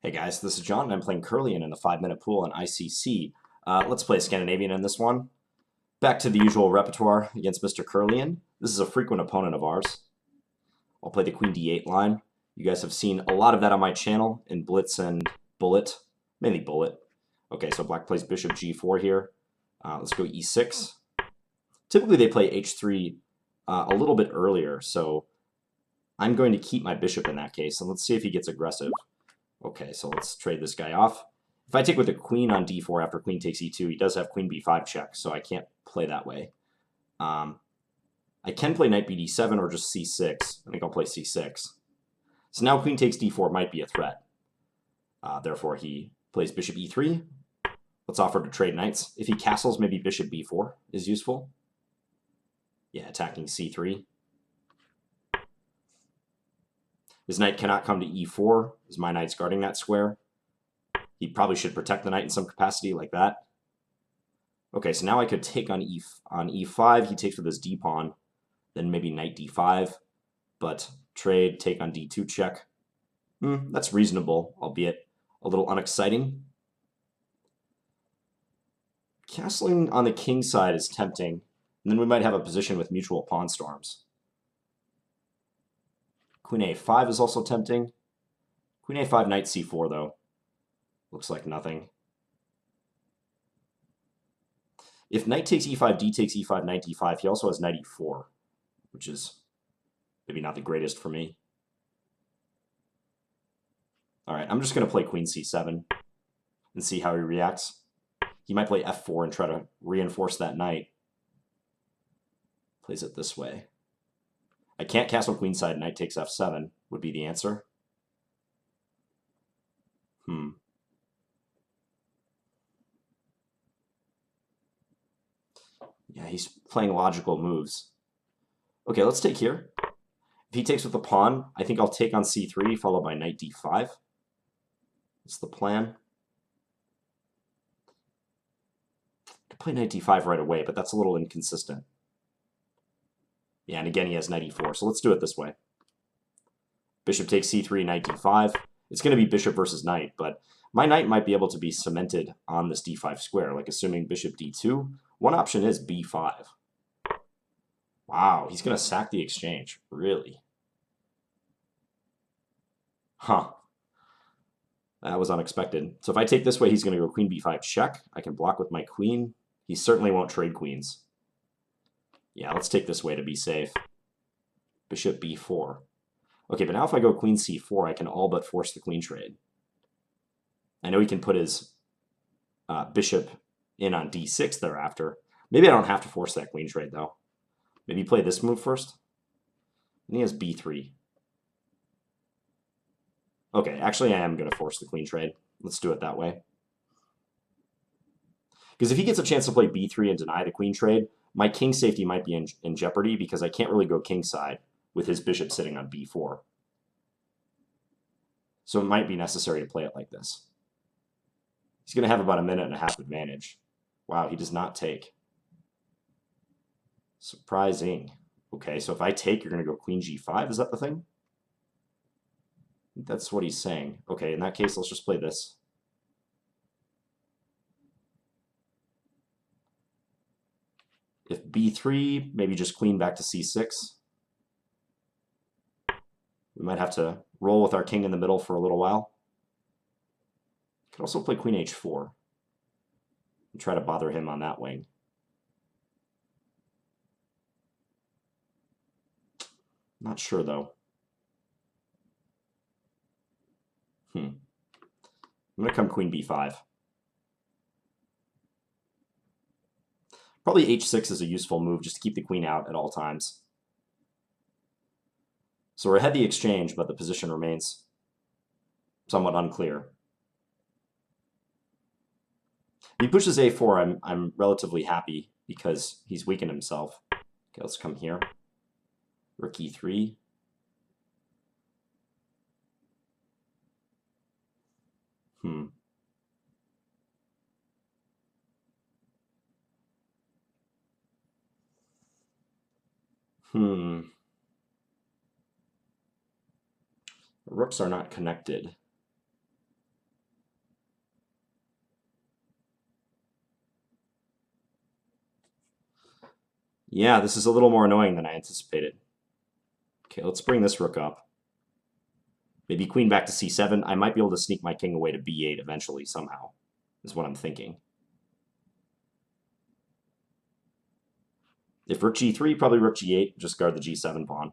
Hey guys, this is John, and I'm playing Curlian in the 5-minute pool in ICC. Let's play Scandinavian in this one. Back to the usual repertoire against Mr. Curlian. This is a frequent opponent of ours. I'll play the Queen D8 line. You guys have seen a lot of that on my channel in Blitz and Bullet, mainly Bullet. Okay, so black plays Bishop G4 here. Let's go E6. Typically they play H3 a little bit earlier, so I'm going to keep my bishop in that case, and let's see if he gets aggressive. Okay, so let's trade this guy off. If I take with the queen on d4 after queen takes e2, he does have queen b5 check, so I can't play that way. I can play knight bd7 or just c6. I think I'll play c6. So now queen takes d4 might be a threat. Therefore, he plays bishop e3. Let's offer to trade knights. If he castles, maybe bishop b4 is useful. Yeah, attacking c3. His knight cannot come to e4, as my knight's guarding that square. He probably should protect the knight in some capacity, like that. Okay, so now I could take on e5. He takes with his d-pawn, then maybe knight d5. But trade, take on d2 check. That's reasonable, albeit a little unexciting. Castling on the king side is tempting, and then we might have a position with mutual pawn storms. Queen a5 is also tempting. Queen a5, knight c4, though. Looks like nothing. If knight takes e5, d takes e5, knight d5, he also has knight e4, which is maybe not the greatest for me. All right, I'm just going to play queen c7 and see how he reacts. He might play f4 and try to reinforce that knight. Plays it this way. I can't castle queenside, knight takes f7 would be the answer. Yeah, he's playing logical moves. Okay, let's take here. If he takes with the pawn, I think I'll take on c3, followed by knight d5. That's the plan. I could play knight d5 right away, but that's a little inconsistent. Yeah, and again, he has knight e4, so let's do it this way. Bishop takes c3, knight d5. It's going to be bishop versus knight, but my knight might be able to be cemented on this d5 square, like assuming bishop d2. One option is b5. Wow, he's going to sack the exchange. Really? Huh. That was unexpected. So if I take this way, he's going to go queen b5 check. I can block with my queen. He certainly won't trade queens. Yeah, let's take this way to be safe. Bishop b4. Okay, but now if I go queen c4, I can all but force the queen trade. I know he can put his bishop in on d6 thereafter. Maybe I don't have to force that queen trade, though. Maybe play this move first. And he has b3. Okay, actually I am going to force the queen trade. Let's do it that way. Because if he gets a chance to play b3 and deny the queen trade, my king safety might be in jeopardy because I can't really go kingside with his bishop sitting on b4. So it might be necessary to play it like this. He's going to have about a minute and a half advantage. Wow, he does not take. Surprising. Okay, so if I take, you're going to go queen g5. Is that the thing? That's what he's saying. Okay, in that case, let's just play this. If b3, maybe just queen back to c6. We might have to roll with our king in the middle for a little while. Could also play queen h4 and try to bother him on that wing. Not sure, though. I'm going to come queen b5. Probably h6 is a useful move just to keep the queen out at all times. So we're ahead the exchange, but the position remains somewhat unclear. If he pushes a4, I'm relatively happy because he's weakened himself. Okay, let's come here. Rook e3. Rooks are not connected. Yeah, this is a little more annoying than I anticipated. Okay, let's bring this rook up. Maybe queen back to c7. I might be able to sneak my king away to b8 eventually somehow, is what I'm thinking. If rook g3, probably rook g8, just guard the g7 pawn.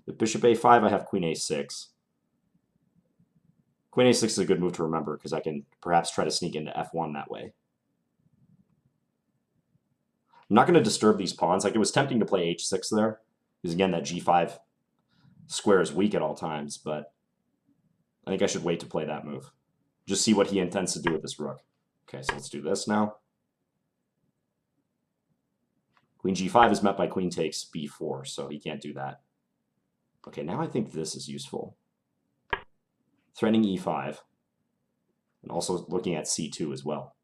With bishop a5, I have queen a6. Queen a6 is a good move to remember because I can perhaps try to sneak into f1 that way. I'm not going to disturb these pawns. Like, it was tempting to play h6 there, because again, that g5 square is weak at all times, but I think I should wait to play that move. Just see what he intends to do with this rook. Okay, so let's do this now. Queen g5 is met by queen takes b4, so he can't do that. Okay, now I think this is useful. Threatening e5, and also looking at c2 as well.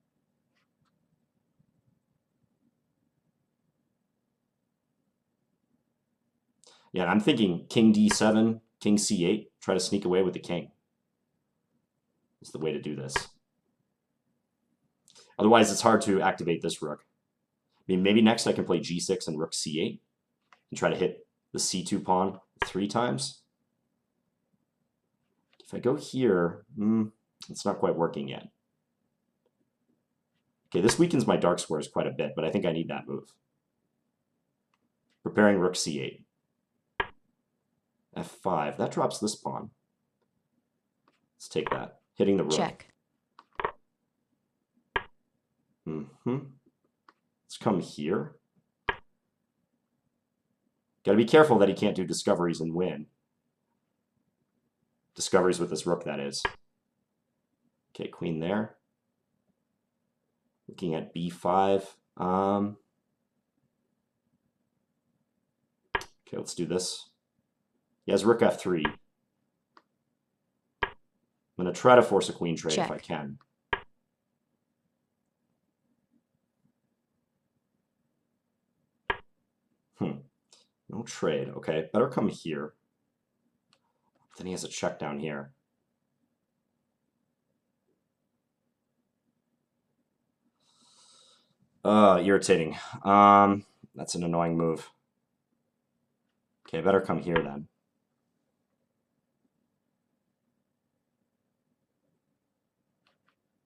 Yeah, and I'm thinking king d7, king c8, try to sneak away with the king. Is the way to do this. Otherwise, it's hard to activate this rook. I mean, maybe next I can play g6 and rook c8 and try to hit the c2 pawn 3 times. If I go here, it's not quite working yet. Okay, this weakens my dark squares quite a bit, but I think I need that move. Preparing rook c8. f5, that drops this pawn. Let's take that. Hitting the rook. Check. Let's come here. Got to be careful that he can't do discoveries and win. Discoveries with this rook, that is. Okay, queen there. Looking at b5. Okay, let's do this. He has rook f3. I'm going to try to force a queen trade if I can. No trade. Okay, better come here. Then he has a check down here. Irritating. That's an annoying move. Okay, better come here then.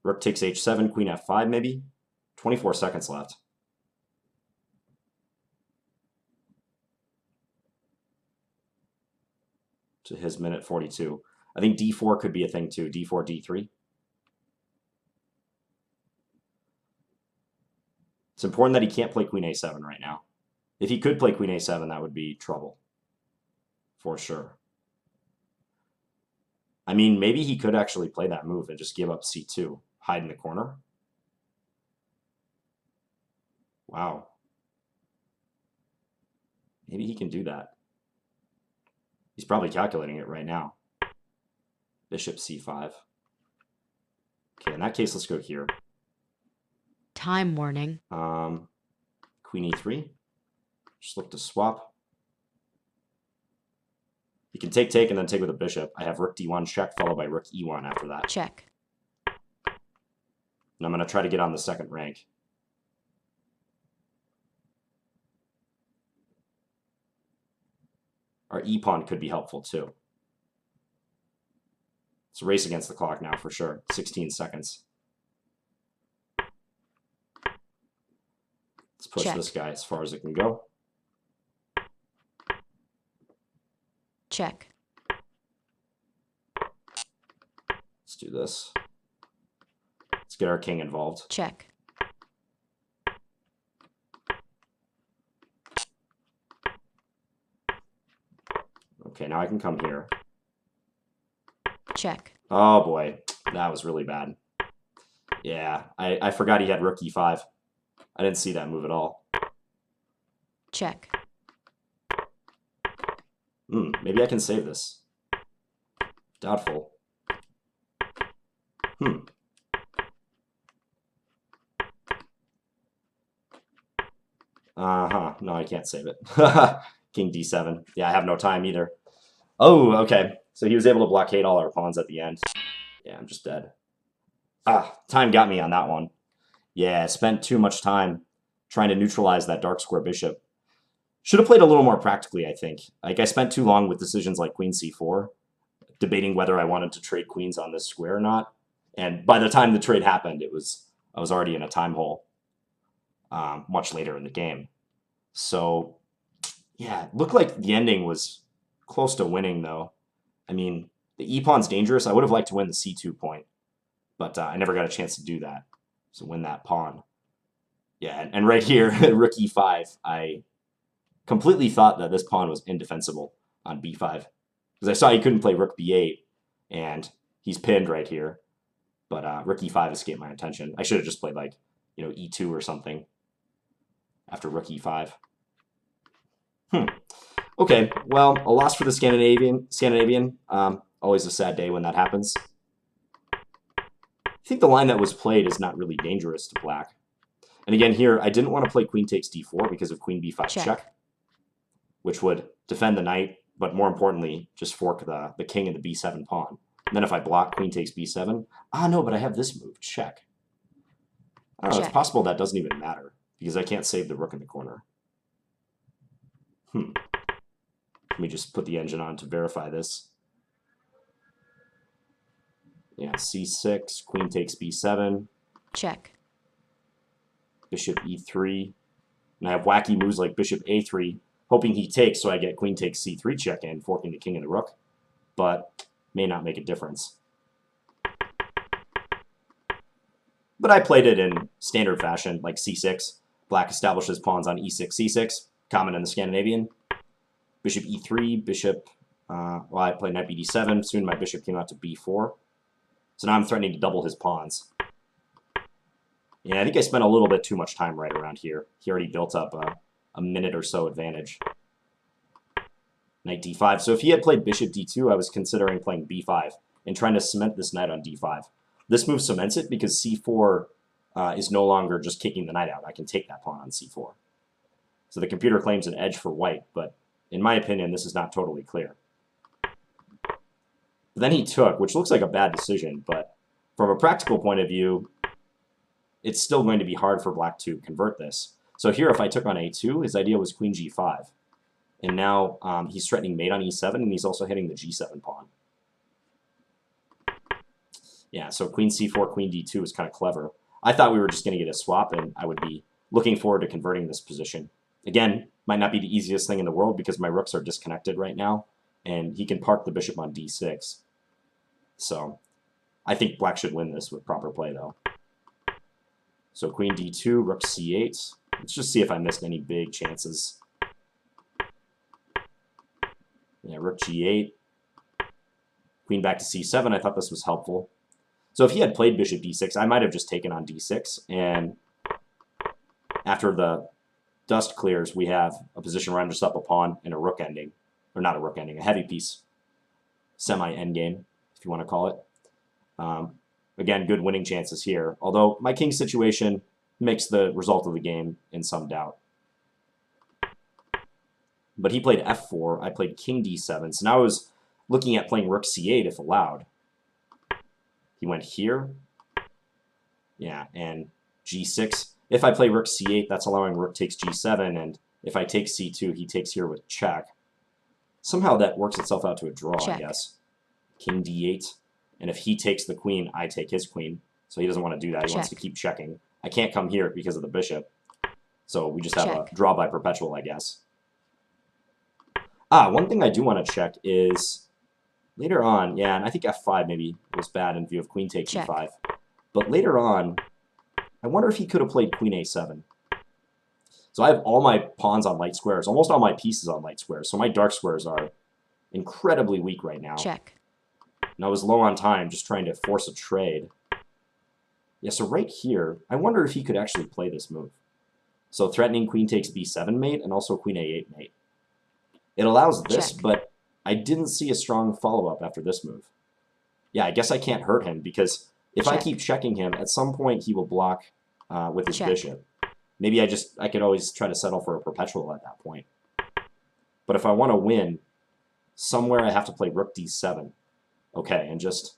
Rook takes h7, queen f5 maybe? 24 seconds left. To his minute 42. I think d4 could be a thing too. d4, d3. It's important that he can't play queen a7 right now. If he could play queen a7, that would be trouble. For sure. I mean, maybe he could actually play that move and just give up c2. Hide in the corner. Wow. Maybe he can do that. He's probably calculating it right now. Bishop c5. Okay, in that case, let's go here. Time warning. Queen e3. Just look to swap. You can take, and then take with a bishop. I have rook d1 check, followed by rook e1 after that. Check. And I'm going to try to get on the second rank. Our e-pawn could be helpful too. It's a race against the clock now for sure. 16 seconds. Let's push this guy as far as it can go. Check. Let's do this. Let's get our king involved. Check. Okay, now I can come here. Check. Oh boy, that was really bad. Yeah, I forgot he had rook e5. I didn't see that move at all. Check. Maybe I can save this. Doubtful. No, I can't save it. King d7. Yeah, I have no time either. Oh, okay. So he was able to blockade all our pawns at the end. Yeah, I'm just dead. Time got me on that one. Yeah, spent too much time trying to neutralize that dark square bishop. Should have played a little more practically, I think. Like, I spent too long with decisions like queen c4, debating whether I wanted to trade queens on this square or not. And by the time the trade happened, I was already in a time hole much later in the game. So, yeah, it looked like the ending was close to winning, though. I mean, the e-pawn's dangerous. I would have liked to win the c2 point, but I never got a chance to do that. So win that pawn. Yeah, and right here, rook e5, I completely thought that this pawn was indefensible on b5. Because I saw he couldn't play rook b8, and he's pinned right here. But rook e5 escaped my attention. I should have just played, like, e2 or something after rook e5. Okay, well, a loss for the Scandinavian. Always a sad day when that happens. I think the line that was played is not really dangerous to black. And again, here, I didn't want to play queen takes d4 because of queen b5 check, which would defend the knight, but more importantly, just fork the king and the b7 pawn. And then if I block queen takes b7, no, but I have this move, check. I don't know, it's possible that doesn't even matter because I can't save the rook in the corner. Let me just put the engine on to verify this. Yeah, c6, queen takes b7. Check. Bishop e3. And I have wacky moves like bishop a3, hoping he takes so I get queen takes c3 check in, forking the king and the rook. But may not make a difference. But I played it in standard fashion, like c6. Black establishes pawns on e6, c6, common in the Scandinavian. Bishop e3, bishop, well, I played knight bd7. Soon my bishop came out to b4. So now I'm threatening to double his pawns. Yeah, I think I spent a little bit too much time right around here. He already built up a minute or so advantage. Knight d5. So if he had played bishop d2, I was considering playing b5 and trying to cement this knight on d5. This move cements it because c4 is no longer just kicking the knight out. I can take that pawn on c4. So the computer claims an edge for white, but in my opinion, this is not totally clear. But then he took, which looks like a bad decision, but from a practical point of view, it's still going to be hard for black to convert this. So here, if I took on a2, his idea was queen g5. And now he's threatening mate on e7, and he's also hitting the g7 pawn. Yeah, so queen c4, queen d2 is kind of clever. I thought we were just going to get a swap, and I would be looking forward to converting this position. Again, might not be the easiest thing in the world because my rooks are disconnected right now, and he can park the bishop on d6. So I think black should win this with proper play, though. So queen d2, rook c8. Let's just see if I missed any big chances. Yeah, rook g8. Queen back to c7. I thought this was helpful. So if he had played bishop d6, I might have just taken on d6. And after the dust clears, we have a position where I'm just up a pawn and a rook ending. Or not a rook ending, a heavy piece. Semi-endgame, if you want to call it. Again, good winning chances here. Although my king situation makes the result of the game in some doubt. But he played f4. I played king d7. So now I was looking at playing rook c8 if allowed. He went here. Yeah, and g6. If I play rook c8, that's allowing rook takes g7. And if I take c2, he takes here with check. Somehow that works itself out to a draw, I guess. King d8. And if he takes the queen, I take his queen. So he doesn't want to do that. He wants to keep checking. I can't come here because of the bishop. So we just have a draw by perpetual, I guess. One thing I do want to check is later on, yeah, and I think f5 maybe was bad in view of queen takes e5. But later on, I wonder if he could have played queen a7. So I have all my pawns on light squares, almost all my pieces on light squares. So my dark squares are incredibly weak right now. And I was low on time, just trying to force a trade. Yeah, so right here, I wonder if he could actually play this move. So threatening queen takes b7 mate and also queen a8 mate. It allows this, but I didn't see a strong follow-up after this move. Yeah, I guess I can't hurt him because if I keep checking him, at some point he will block with his bishop. Maybe I could always try to settle for a perpetual at that point. But if I want to win, somewhere I have to play rook d7. Okay, and just,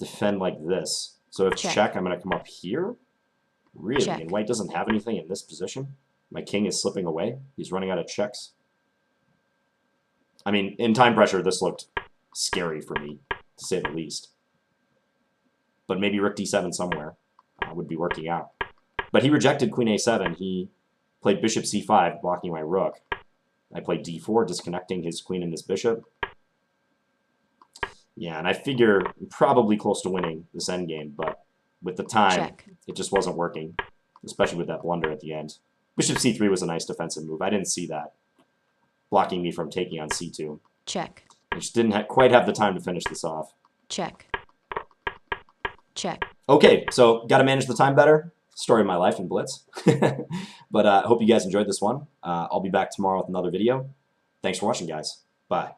defend like this. So if check, I'm going to come up here? Really? Check. And white doesn't have anything in this position? My king is slipping away. He's running out of checks. I mean, in time pressure, this looked scary for me, to say the least. But maybe rook d7 somewhere would be working out. But he rejected queen a7. He played bishop c5, blocking my rook. I played d4, disconnecting his queen and his bishop. Yeah, and I figure I'm probably close to winning this endgame, but with the time, it just wasn't working, especially with that blunder at the end. Bishop c3 was a nice defensive move. I didn't see that, blocking me from taking on c2. Check. I just didn't quite have the time to finish this off. Check. Check. Okay, so got to manage the time better. Story of my life in Blitz. But I hope you guys enjoyed this one. I'll be back tomorrow with another video. Thanks for watching, guys. Bye.